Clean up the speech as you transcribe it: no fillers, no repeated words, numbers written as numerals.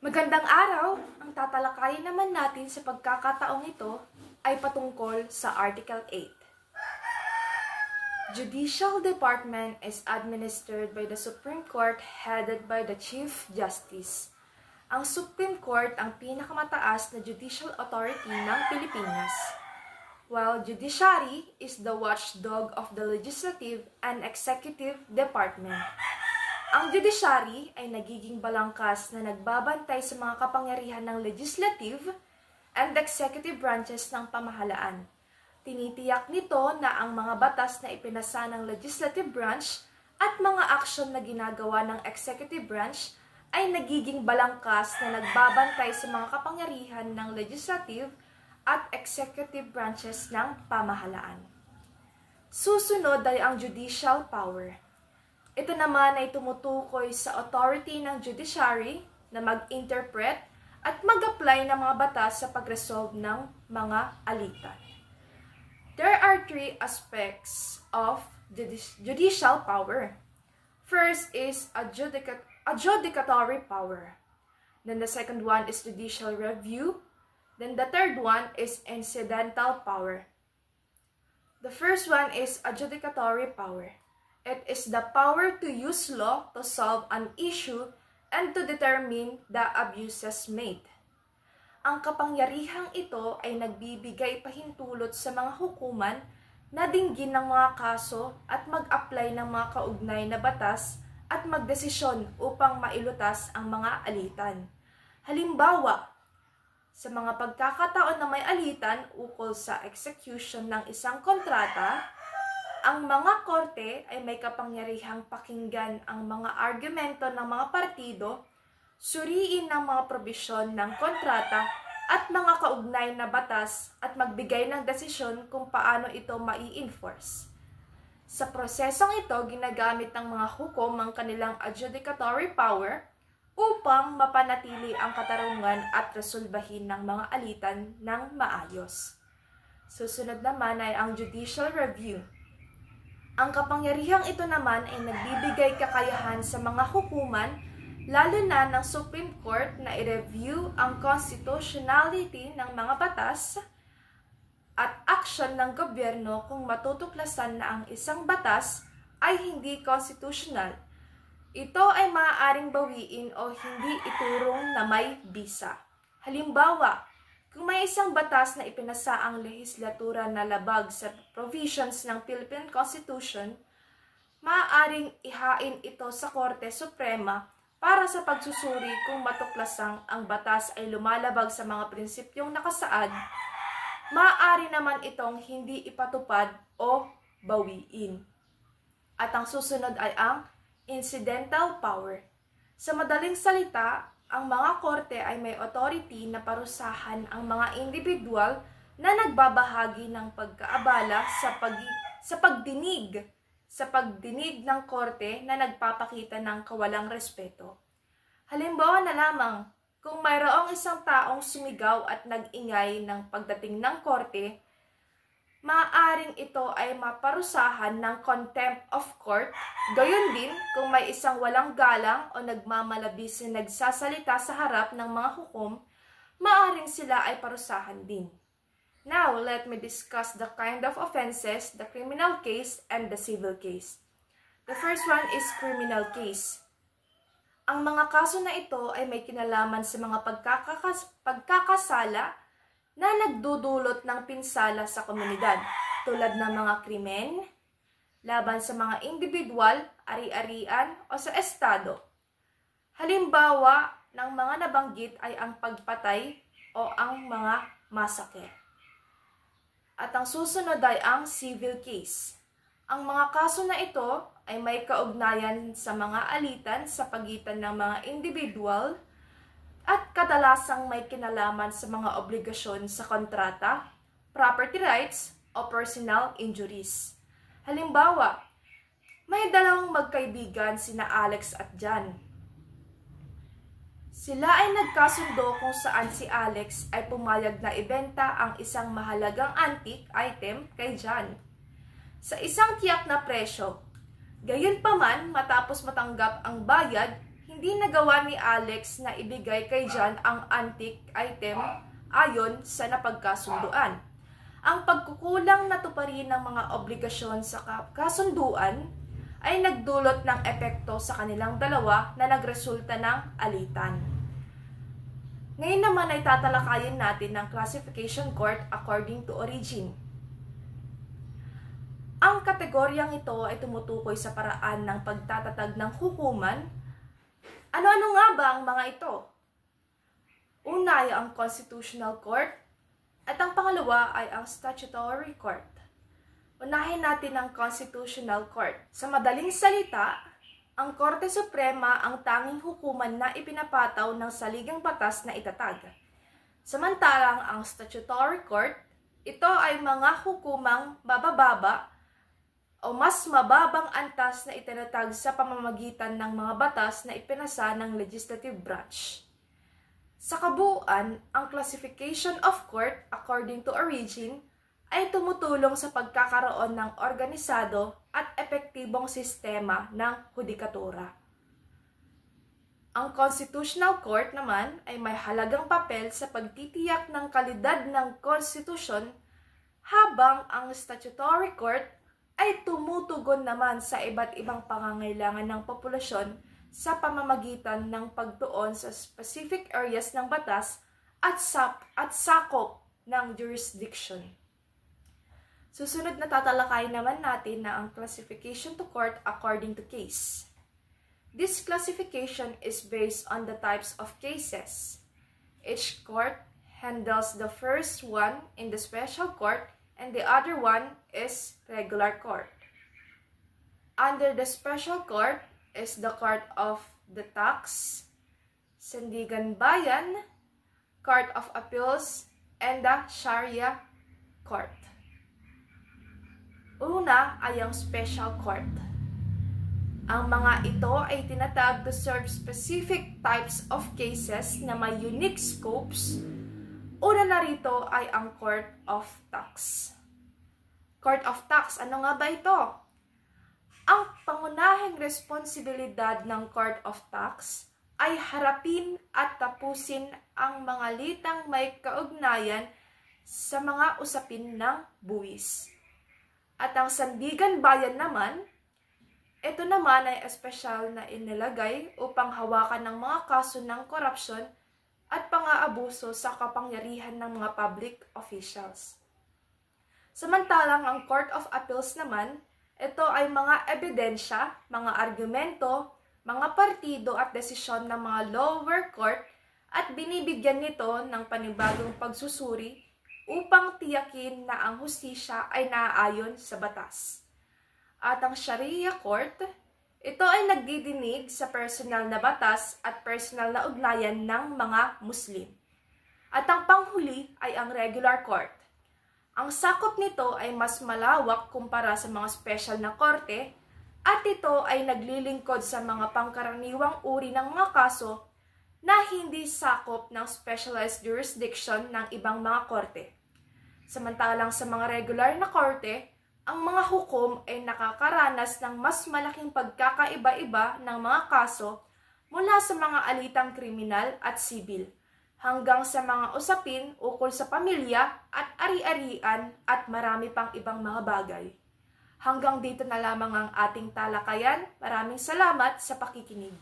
Magandang araw! Ang tatalakayin naman natin sa pagkakataong ito ay patungkol sa Article 8. Judicial Department is administered by the Supreme Court headed by the Chief Justice. Ang Supreme Court ang pinakamataas na judicial authority ng Pilipinas, while judiciary is the watchdog of the legislative and executive department. Ang judiciary ay nagiging balangkas na nagbabantay sa mga kapangyarihan ng legislative and executive branches ng pamahalaan. Tinitiyak nito na ang mga batas na ipinasa ng legislative branch at mga aksyon na ginagawa ng executive branch ay nagiging balangkas na nagbabantay sa mga kapangyarihan ng legislative at executive branches ng pamahalaan. Susunod ay ang judicial power. Ito naman ay tumutukoy sa authority ng judiciary na mag-interpret at mag-apply ng mga batas sa pag-resolve ng mga alitan. There are three aspects of judicial power. First is adjudicatory power. Then the second one is judicial review. Then the third one is incidental power. The first one is adjudicatory power. It is the power to use law to solve an issue and to determine the abuses made. Ang kapangyarihang ito ay nagbibigay pahintulot sa mga hukuman na dinggin ng mga kaso at mag-apply ng mga kaugnay na batas at magdesisyon upang mailutas ang mga alitan. Halimbawa, sa mga pagkakataon na may alitan ukol sa execution ng isang kontrata, ang mga korte ay may kapangyarihang pakinggan ang mga argumento ng mga partido, suriin ng mga probisyon ng kontrata at mga kaugnay na batas at magbigay ng desisyon kung paano ito mai-enforce. Sa prosesong ito, ginagamit ng mga hukom ang kanilang adjudicatory power upang mapanatili ang katarungan at resolbahin ng mga alitan ng maayos. Susunod naman ay ang judicial review. Ang kapangyarihang ito naman ay nagbibigay kakayahan sa mga hukuman, lalo na ng Supreme Court, na i-review ang constitutionality ng mga batas at aksyon ng gobyerno kung matutuklasan na ang isang batas ay hindi constitutional. Ito ay maaaring bawiin o hindi iturong na may bisa. Halimbawa, kung may isang batas na ipinasa ang lehislatura na labag sa provisions ng Philippine Constitution, maaaring ihain ito sa Korte Suprema para sa pagsusuri kung matuklasang ang batas ay lumalabag sa mga prinsipyong nakasaad. Maaari naman itong hindi ipatupad o bawiin. At ang susunod ay ang incidental power. Sa madaling salita, ang mga korte ay may authority na parusahan ang mga individual na nagbabahagi ng pagkaabala sa pagdinig ng korte na nagpapakita ng kawalang respeto. Halimbawa na lamang, kung mayroong isang taong sumigaw at nag-ingay ng pagdating ng korte, maaaring ito ay maparusahan ng contempt of court. Gayon din kung may isang walang galang o nagmamalabis na nagsasalita sa harap ng mga hukom, maaaring sila ay parusahan din. Now, let me discuss the kind of offenses, the criminal case, and the civil case. The first one is criminal case. Ang mga kaso na ito ay may kinalaman sa mga pagkakasala na nagdudulot ng pinsala sa komunidad, tulad ng mga krimen, laban sa mga individual, ari-arian o sa estado. Halimbawa ng mga nabanggit ay ang pagpatay o ang mga masakre. At ang susunod ay ang civil case. Ang mga kaso na ito ay may kaugnayan sa mga alitan sa pagitan ng mga individual at kadalasang may kinalaman sa mga obligasyon sa kontrata, property rights, o personal injuries. Halimbawa, may dalawang magkaibigan sina Alex at John. Sila ay nagkasundo kung saan si Alex ay pumayag na ibenta ang isang mahalagang antique item kay John sa isang tiyak na presyo. Gayunpaman, matapos matanggap ang bayad, hindi hindi nagawa ni Alex na ibigay kay John ang antique item ayon sa napagkasunduan. Ang pagkukulang na tuparin ng mga obligasyon sa kasunduan ay nagdulot ng epekto sa kanilang dalawa na nagresulta ng alitan. Ngayon naman ay tatalakayin natin ng classification court according to origin. Ang kategoryang ito ay tumutukoy sa paraan ng pagtatatag ng hukuman. Ano-ano nga ba ang mga ito? Una ay ang Constitutional Court at ang pangalawa ay ang Statutory Court. Unahin natin ang Constitutional Court. Sa madaling salita, ang Korte Suprema ang tanging hukuman na ipinapataw ng saligang batas na itatag. Samantalang ang Statutory Court, ito ay mga hukumang babababa o mas mababang antas na itinatag sa pamamagitan ng mga batas na ipinasa ng legislative branch. Sa kabuuan, ang classification of court according to origin ay tumutulong sa pagkakaroon ng organisado at epektibong sistema ng hudikatura. Ang Constitutional Court naman ay may halagang papel sa pagtitiyak ng kalidad ng konstitusyon, habang ang Statutory Court ay tumutugon naman sa iba't ibang pangangailangan ng populasyon sa pamamagitan ng pagtuon sa specific areas ng batas at sakop ng jurisdiction. Susunod na tatalakayin naman natin na ang classification to court according to case. This classification is based on the types of cases. Each court handles the first one in the special court and the other one is regular court. Under the special court is the Court of the Tax, Sandigan Bayan, Court of Appeals, and the Sharia Court. Una ay ang special court. Ang mga ito ay tinatag to serve specific types of cases na may unique scopes. Una na rito ay ang Court of Tax. Court of Tax, ano nga ba ito? Ang pangunahing responsibilidad ng Court of Tax ay harapin at tapusin ang mga litang may kaugnayan sa mga usapin ng buwis. At ang Sandigan Bayan naman, ito naman ay espesyal na inilagay upang hawakan ng mga kaso ng korupsyon at pang-aabuso sa kapangyarihan ng mga public officials. Samantalang ang Court of Appeals naman, ito ay mga ebidensya, mga argumento, mga partido at desisyon ng mga lower court at binibigyan nito ng panibagong pagsusuri upang tiyakin na ang hustisya ay naaayon sa batas. At ang Sharia Court, ito ay nagdidinig sa personal na batas at personal na ugnayan ng mga Muslim. At ang panghuli ay ang regular court. Ang sakop nito ay mas malawak kumpara sa mga special na korte at ito ay naglilingkod sa mga pangkaraniwang uri ng mga kaso na hindi sakop ng specialized jurisdiction ng ibang mga korte. Samantalang sa mga regular na korte, ang mga hukom ay nakakaranas ng mas malaking pagkakaiba-iba ng mga kaso mula sa mga alitang kriminal at sibil, hanggang sa mga usapin ukol sa pamilya at ari-arian at marami pang ibang mga bagay. Hanggang dito na lamang ang ating talakayan. Maraming salamat sa pakikinig.